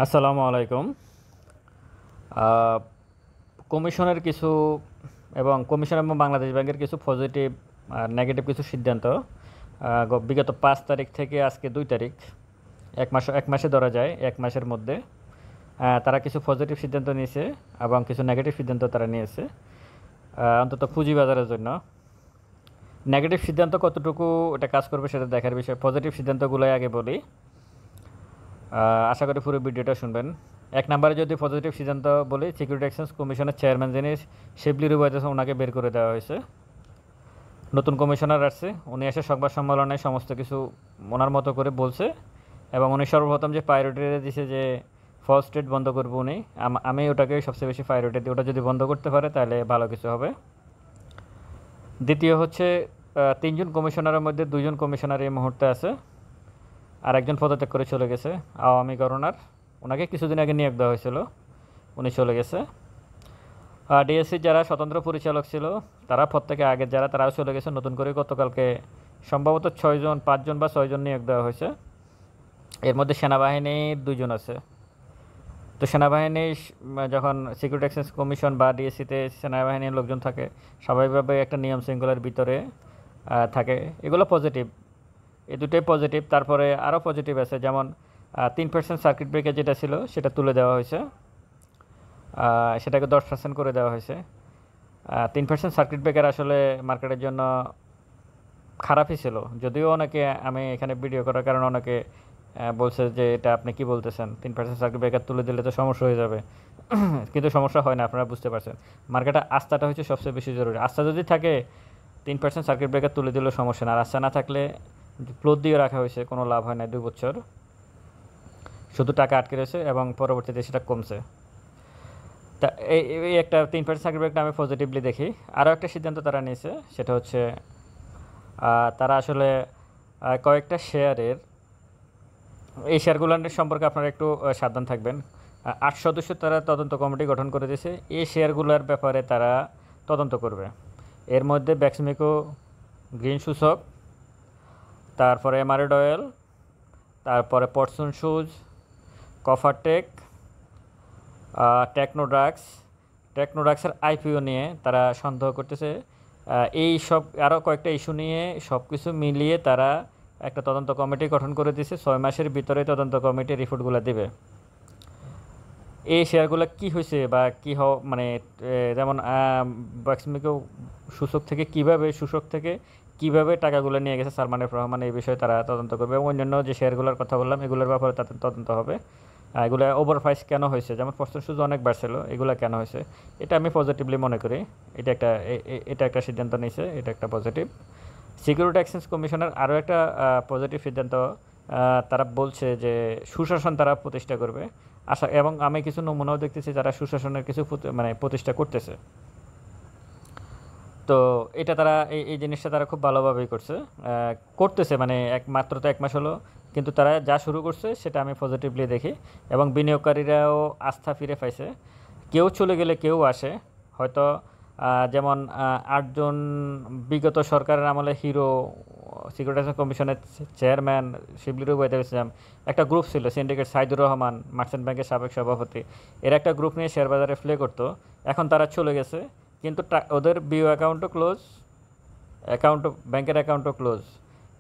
আসসালামু আলাইকুম। আহ, কমিশনের কিছু কমিশন এবং বাংলাদেশ ব্যাংকের কিছু পজিটিভ আর নেগেটিভ কিছু সিদ্ধান্ত বিগত 5 তারিখ থেকে আজকে 2 তারিখ, এক মাসে ধরা যায়, এক মাসের মধ্যে তারা কিছু পজিটিভ সিদ্ধান্ত নিয়েছে এবং কিছু নেগেটিভ সিদ্ধান্ত তারা নিয়েছে, অন্তত পুঁজিবাজারের জন্য। নেগেটিভ সিদ্ধান্ত কতটুকু এটা কাজ করবে সেটা দেখার বিষয়। পজিটিভ সিদ্ধান্তগুলোই আগে বলি, আশা করি পুরো ভিডিওটা শুনবেন। এক নম্বরে যদি পজিটিভ সিদ্ধান্ত বলি, সিকিউরিটি এক্সচেঞ্জ কমিশনের চেয়ারম্যান যিনি শিবলি রুবায়ত ওনাকে বের করে দেওয়া হয়েছে। নতুন কমিশনার আসছে, উনি এসে সংবাদ সম্মেলনে সমস্ত কিছু ওনার মতো করে বলছে এবং উনি সর্বপ্রথম যে প্রায়োরিটি দিয়েছে যে ফলস ট্রেড বন্ধ করবো উনি। আমি ওটাকে সবচেয়ে বেশি প্রায়োরিটি দিই, ওটা যদি বন্ধ করতে পারে তাহলে ভালো কিছু হবে। দ্বিতীয় হচ্ছে, 3জন কমিশনারের মধ্যে 2জন কমিশনার এই মুহূর্তে আছে, আর একজন পদত্যাগ করে চলে গেছে, আওয়ামী গভর্নর। ওনাকে কিছুদিন আগে নিয়োগ দেওয়া হয়েছিল, উনি চলে গেছে। ডিএসসির যারা স্বতন্ত্র পরিচালক ছিল তারা প্রত্যেকে আগের যারা তারাও চলে গেছে। নতুন করে গতকালকে সম্ভবত 6জন, 5জন বা 6জন নিয়োগ দেওয়া হয়েছে। এর মধ্যে সেনাবাহিনীর 2জন আছে। তো সেনাবাহিনী যখন সিকিউরিটি এক্সচেঞ্জ কমিশন বা ডিএসসিতে সেনাবাহিনীর লোকজন থাকে, স্বাভাবিকভাবে একটা নিয়ম শৃঙ্খলার ভিতরে থাকে। এগুলো পজিটিভ, এই দুটোই পজিটিভ। তারপরে আরও পজিটিভ আছে, যেমন 3% সার্কিট ব্রেকার যেটা ছিল সেটা তুলে দেওয়া হয়েছে, সেটাকে 10% করে দেওয়া হয়েছে। 3% সার্কিট ব্রেকার আসলে মার্কেটের জন্য খারাপই ছিল, যদিও অনেকে, আমি এখানে ভিডিও করার কারণে অনেকে বলছে যে এটা আপনি কি বলতেছেন, 3% সার্কিট ব্রেকার তুলে দিলে তো সমস্যা হয়ে যাবে। কিন্তু সমস্যা হয় না, আপনারা বুঝতে পারছেন। মার্কেটে আস্থাটা হচ্ছে সবচেয়ে বেশি জরুরি। আস্থা যদি থাকে, 3% সার্কিট ব্রেকার তুলে দিলেও সমস্যা না। আর আস্থা না থাকলে ফ্লোর দিয়ে রাখা হয়েছে, কোনো লাভ হয় না। 2 বছর শুধু টাকা আটকে রয়েছে এবং পরবর্তীতে সেটা কমছে। তা এই একটা 3% সার্কিট ব্রেকারটা আমি পজিটিভলি দেখি। আরও একটা সিদ্ধান্ত তারা নিয়েছে, সেটা হচ্ছে তারা আসলে কয়েকটা শেয়ারের, এই শেয়ারগুলোর সম্পর্কে আপনারা একটু সাবধান থাকবেন। 8 সদস্য তারা তদন্ত কমিটি গঠন করে দিয়েছে, এই শেয়ারগুলোর ব্যাপারে তারা তদন্ত করবে। এর মধ্যে ব্যাক্সমিকো, গ্রিন সূচক, তারপরে এমআরএড অয়েল, তারপরে পরসুন শুজ, কফারটেক, টেকনোড্রাগসের আইপিও নিয়ে তারা সন্দেহ করতেছে। এই সব আরও কয়েকটা ইস্যু নিয়ে সব কিছু মিলিয়ে তারা একটা তদন্ত কমিটি গঠন করে দিয়েছে। 6 মাসের ভিতরে তদন্ত কমিটি রিপোর্টগুলো দেবে। এই শেয়ারগুলো কি হয়েছে বা কী মানে যেমন বাক্সমিকো সূচক থেকে কীভাবে টাকাগুলো নিয়ে গেছে সালমানের রহমান, এই বিষয়ে তারা তদন্ত করবে। এবং অন্যান্য যে শেয়ারগুলোর কথা বললাম এগুলোর ব্যাপারে তাদের তদন্ত হবে। এগুলো ওভার প্রাইস কেন হয়েছে, যেমন পশ্চিম সুজ অনেক বাড়ছিল, এগুলো কেন হয়েছে, এটা আমি পজিটিভলি মনে করি। এটা একটা সিদ্ধান্ত নিয়েছে, এটা একটা পজিটিভ। সিকিউরিটি এক্সচেঞ্জ কমিশনের আরও একটা পজিটিভ সিদ্ধান্ত, তারা বলছে যে সুশাসন তারা প্রতিষ্ঠা করবে। এবং আমি কিছু নমুনাও দেখতেছি যারা সুশাসনের কিছু মানে প্রতিষ্ঠা করতেছে। তো এটা তারা এই জিনিসটা তারা খুব ভালোভাবেই করতেছে, মানে মাত্র তো 1 মাস হলো, কিন্তু তারা যা শুরু করছে সেটা আমি পজিটিভলি দেখি। এবং বিনিয়োগকারীরাও আস্থা ফিরে পাইছে। কেউ চলে গেলে কেউ আসে, হয়তো যেমন 8জন বিগত সরকারের আমলে হিরো, সিকিউরিটি কমিশনের চেয়ারম্যান শিবলি রুবায়ত ইসলাম, একটা গ্রুপ ছিল সিন্ডিকেট, সাইদুর রহমান মার্চেন্ট ব্যাংকের সাবেক সভাপতি, এর একটা গ্রুপ নিয়ে শেয়ার বাজারে প্লে করতো। এখন তারা চলে গেছে, কিন্তু ওদের বিও অ্যাকাউন্টও ক্লোজ, ব্যাংকের অ্যাকাউন্টও ক্লোজ।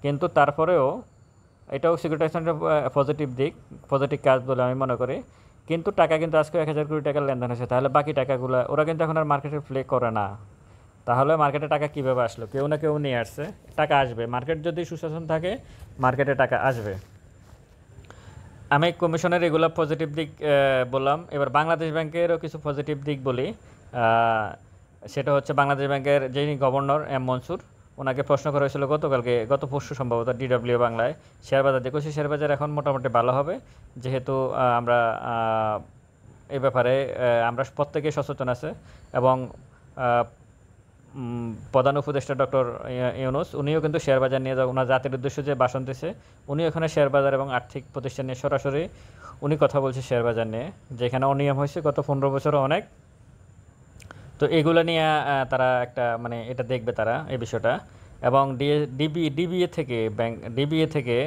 কিন্তু তারপরেও এটাও সিকিউরিটি এক্সচেঞ্জের পজিটিভ দিক, পজিটিভ কাজ বলে আমি মনে করি। কিন্তু টাকা কিন্তু আজকে 1000 কোটি টাকার লেনদেন হয়েছে, তাহলে বাকি টাকাগুলো ওরা কিন্তু এখন আর মার্কেটে প্লে করে না। তাহলে মার্কেটে টাকা কীভাবে আসলো, কেউ না কেউ নিয়ে আসছে, টাকা আসবে। মার্কেট যদি সুশাসন থাকে, মার্কেটে টাকা আসবে। আমি কমিশনের এগুলো পজিটিভ দিক বললাম। এবার বাংলাদেশ ব্যাংকেরও কিছু পজিটিভ দিক বলি। সেটা হচ্ছে বাংলাদেশ ব্যাংকের যিনি গভর্নর এম মনসুর, ওনাকে প্রশ্ন করা হয়েছিল গত পরশু সম্ভবত ডিডব্লিউ বাংলায়, শেয়ার বাজার দেখেছি, শেয়ার বাজার এখন মোটামুটি ভালো হবে, যেহেতু আমরা এই ব্যাপারে আমরা প্রত্যেকে সচেতন আছে। এবং প্রধান উপদেষ্টা ডক্টর ইউনূস, উনিও কিন্তু শেয়ার বাজার নিয়ে ওনার জাতির উদ্দেশ্যে যে ভাষণ দিছে, উনিও এখানে শেয়ার বাজার এবং আর্থিক প্রতিষ্ঠান নিয়ে সরাসরি উনি কথা বলছে শেয়ার বাজার নিয়ে, যেখানে অনিয়ম হয়েছে গত 15 বছরও অনেক। তো এগুলো নিয়ে তারা একটা মানে এটা দেখবে তারা এই বিষয়টা। এবং ডিবিএ থেকে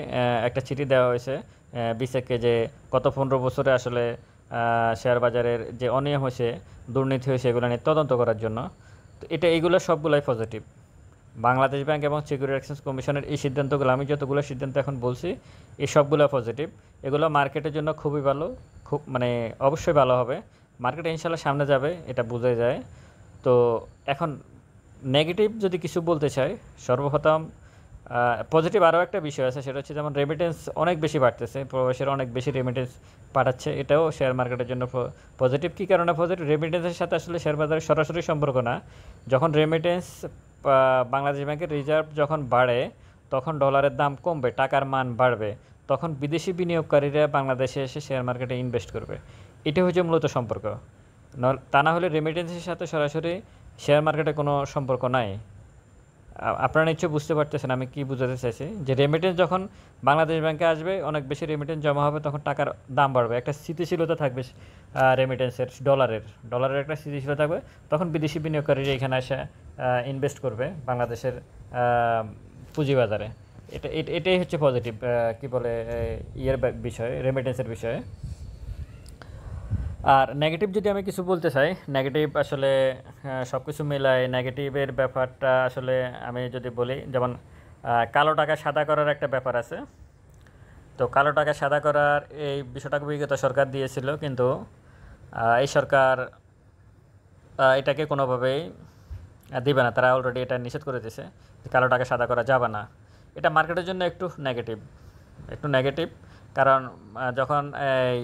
একটা চিঠি দেওয়া হয়েছে বিসেককে যে গত 15 বছরে আসলে শেয়ার বাজারের যে অনিয়ম হয়েছে, দুর্নীতি হয়েছে, এগুলো নিয়ে তদন্ত করার জন্য। তো এইগুলো সবগুলাই পজিটিভ। বাংলাদেশ ব্যাংক এবং সিকিউরিটি এক্সচেঞ্জ কমিশনের এই সিদ্ধান্তগুলো, আমি যতগুলো সিদ্ধান্ত এখন বলছি, এই সবগুলো পজিটিভ। এগুলো মার্কেটের জন্য খুবই ভালো, খুব মানে অবশ্যই ভালো হবে। মার্কেট ইনশাল্লাহ সামনে যাবে, এটা বোঝাই যায়। তো এখন নেগেটিভ যদি কিছু বলতে চাই, সর্বপ্রথম পজিটিভ আরও একটা বিষয় আছে, সেটা হচ্ছে যেমন রেমিটেন্স অনেক বেশি বাড়তেছে, প্রবাসীরা অনেক বেশি রেমিটেন্স পাঠাচ্ছে, এটাও শেয়ার মার্কেটের জন্য পজিটিভ। কী কারণে পজিটিভ? রেমিটেন্সের সাথে আসলে শেয়ার বাজারের সরাসরি সম্পর্ক না। যখন রেমিটেন্স বাংলাদেশ ব্যাংকের রিজার্ভ যখন বাড়ে, তখন ডলারের দাম কমবে, টাকার মান বাড়বে, তখন বিদেশি বিনিয়োগকারীরা বাংলাদেশে এসে শেয়ার মার্কেটে ইনভেস্ট করবে। এটা হচ্ছে মূলত সম্পর্ক। তা না হলে রেমিটেন্সের সাথে সরাসরি শেয়ার মার্কেটে কোনো সম্পর্ক নাই। আপনারা নিশ্চয়ই বুঝতে পারতেছেন আমি কি বোঝাতে চাইছি, যে রেমিটেন্স যখন বাংলাদেশ ব্যাংকে আসবে, অনেক বেশি রেমিটেন্স জমা হবে, তখন টাকার দাম বাড়বে, একটা স্থিতিশীলতা থাকবে রেমিটেন্সের, ডলারের একটা স্থিতিশীলতা থাকবে, তখন বিদেশি বিনিয়োগকারীরা এখানে এসে ইনভেস্ট করবে বাংলাদেশের পুঁজিবাজারে। এটাই হচ্ছে পজিটিভ কি বলে ইয়ের বিষয়ে, রেমিটেন্সের বিষয়ে। আর নেগেটিভ যদি আমি কিছু বলতে চাই, নেগেটিভ আসলে সব কিছু মিলায় নেগেটিভের ব্যাপারটা আসলে আমি যদি বলি, যেমন কালো টাকা সাদা করার একটা ব্যাপার আছে। তো কালো টাকা সাদা করার এই বিষয়টাকে বিগত সরকার দিয়েছিল, কিন্তু এই সরকার এটাকে কোনোভাবেই দিবে না। তারা অলরেডি এটা নিষেধ করে দিয়েছে, কালো টাকা সাদা করা যাবে না। এটা মার্কেটের জন্য একটু নেগেটিভ, কারণ যখন এই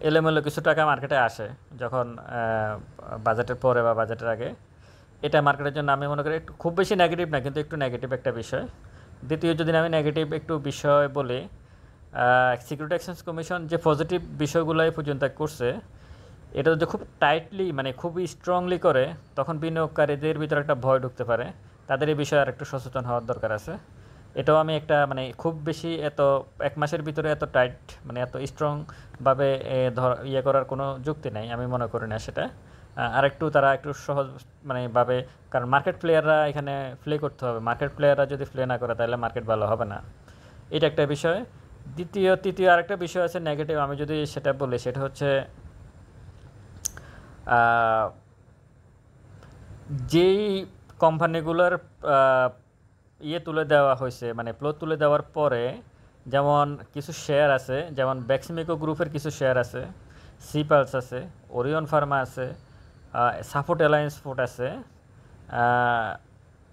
এলোমেলো কিছু টাকা মার্কেটে আসে, যখন বাজেটের পরে বা বাজেটের আগে, এটা মার্কেটের জন্য আমি মনে করি একটু, খুব বেশি নেগেটিভ না, কিন্তু একটু নেগেটিভ একটা বিষয়। দ্বিতীয় যদি আমি নেগেটিভ একটু বিষয় বলি, সিকিউরিটি এক্সচেঞ্জ কমিশন যে পজিটিভ বিষয়গুলোই পর্যন্ত করছে, এটা যদি খুব টাইটলি মানে খুবই স্ট্রংলি করে, তখন বিনিয়োগকারীদের ভিতরে একটা ভয় ঢুকতে পারে। তাদের এই বিষয়ে আর একটু সচেতন হওয়ার দরকার আছে। এটাও আমি একটা মানে খুব বেশি এত 1 মাসের ভিতরে এত টাইট মানে এত স্ট্রংভাবে ইয়ে করার কোনো যুক্তি নেই, আমি মনে করি না সেটা। আরেকটু তারা একটু সহজ মানে ভাবে, কারণ মার্কেট প্লেয়াররা এখানে প্লে করতে হবে, মার্কেট প্লেয়াররা যদি প্লে না করে তাহলে মার্কেট ভালো হবে না। এটা একটা বিষয়। তৃতীয় আরেকটা বিষয় আছে নেগেটিভ, আমি যদি সেটা বলি, সেটা হচ্ছে যেই কোম্পানিগুলোর ইয়ে তুলে দেওয়া হয়েছে, মানে ফ্লোর তুলে দেওয়ার পরে, যেমন কিছু শেয়ার আছে, যেমন বেক্সিমিকো গ্রুপের কিছু শেয়ার আছে, সিপালস আছে, ওরিয়ন ফার্মা আছে, সাপোর্ট অ্যালায়েন্স ফুড আছে,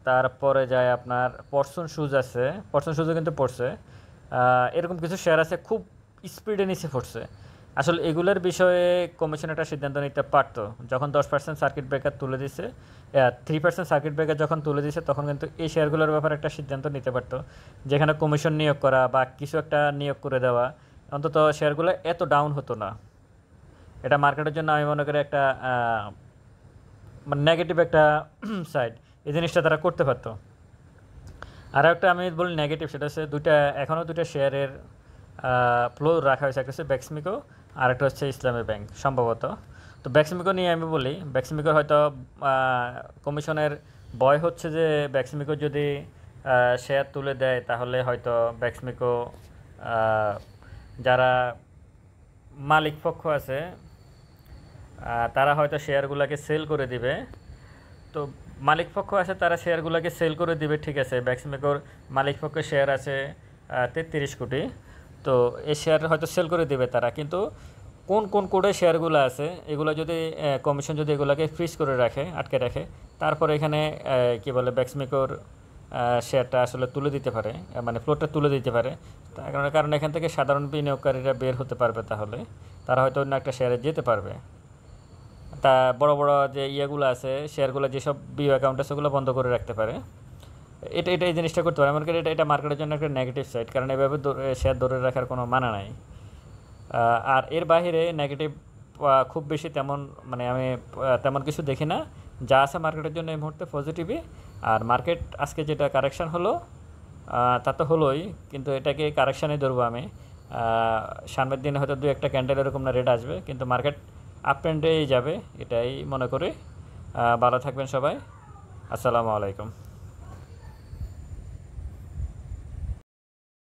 তারপরে যায় আপনার পরসন শুজ আছে, পরসন শুজও কিন্তু পড়ছে, এরকম কিছু শেয়ার আছে খুব স্পিডে নিচে পড়ছে। আসলে এগুলোর বিষয়ে কমিশন একটা সিদ্ধান্ত নিতে পারতো, যখন 10% সার্কিট ব্রেকার তুলে দিছে, 3% সার্কিট ব্রেকার যখন তুলে দিছে, তখন কিন্তু এই শেয়ারগুলোর ব্যাপারে একটা সিদ্ধান্ত নিতে পারতো, যেখানে কমিশন নিয়োগ করা বা কিছু একটা নিয়োগ করে দেওয়া, অন্তত শেয়ারগুলো এত ডাউন হতো না। এটা মার্কেটের জন্য আমি মনে করি একটা মানে নেগেটিভ একটা সাইড, এই জিনিসটা তারা করতে পারতো। আর একটা আমি বলি নেগেটিভ, সেটা হচ্ছে এখনও দুইটা শেয়ারের ফ্লোর রাখা হয়েছে, একটা হচ্ছে বেক্সিমিকো আর একটা হচ্ছে ইসলামী ব্যাংক সম্ভবত। তো বেক্সিমিকো নিয়ে আমি বলি, বেক্সিমিকোর হয়তো কমিশনের ভয় হচ্ছে যে বেক্সিমিকো যদি শেয়ার তুলে দেয়, তাহলে হয়তো বেক্সিমিকো যারা মালিক পক্ষ আছে, তারা হয়তো শেয়ারগুলোকে সেল করে দিবে। তো মালিক পক্ষ আছে, তারা শেয়ারগুলোকে সেল করে দিবে, ঠিক আছে। বেক্সিমিকোর মালিক পক্ষের শেয়ার আছে 33 কোটি, তো এই শেয়ার হয়তো সেল করে দিবে তারা, কিন্তু কোন কোন কোডে শেয়ারগুলো আছে, এগুলো যদি কমিশন যদি এগুলোকে ফ্রিজ করে রাখে, আটকে রাখে, তারপরে এখানে কি বলে বেক্সিমিকোর শেয়ারটা আসলে তুলে দিতে পারে, মানে ফ্লোরটা তুলে দিতে পারে। তার কারণ এখান থেকে সাধারণ বিনিয়োগকারীরা বের হতে পারবে, তাহলে তারা হয়তো অন্য একটা শেয়ারে যেতে পারবে। তা বড় বড় যে ইয়েগুলো আছে, শেয়ারগুলো যেসব বিও অ্যাকাউন্ট আছে, সেগুলো বন্ধ করে রাখতে পারে। এটা এই জিনিসটা করতে পারে। এমনকি এটা মার্কেটের জন্য একটা নেগেটিভ সাইড, কারণ এভাবে শেয়ার ধরে রাখার কোনো মানা নাই। আর এর বাইরে নেগেটিভ খুব বেশি তেমন মানে আমি তেমন কিছু দেখি না। যা আছে মার্কেটের জন্য এই মুহূর্তে পজিটিভই। আর মার্কেট আজকে যেটা কারেকশান হলো, তা তো হলোই, কিন্তু এটাকে কারেকশানে ধরবো আমি। সামনের দিনে হয়তো 2-1 ক্যান্ডেল এরকম না রেট আসবে, কিন্তু মার্কেট আপ ট্রেন্ডেই যাবে, এটাই মনে করি। ভালো থাকবেন সবাই। আসসালামু আলাইকুম।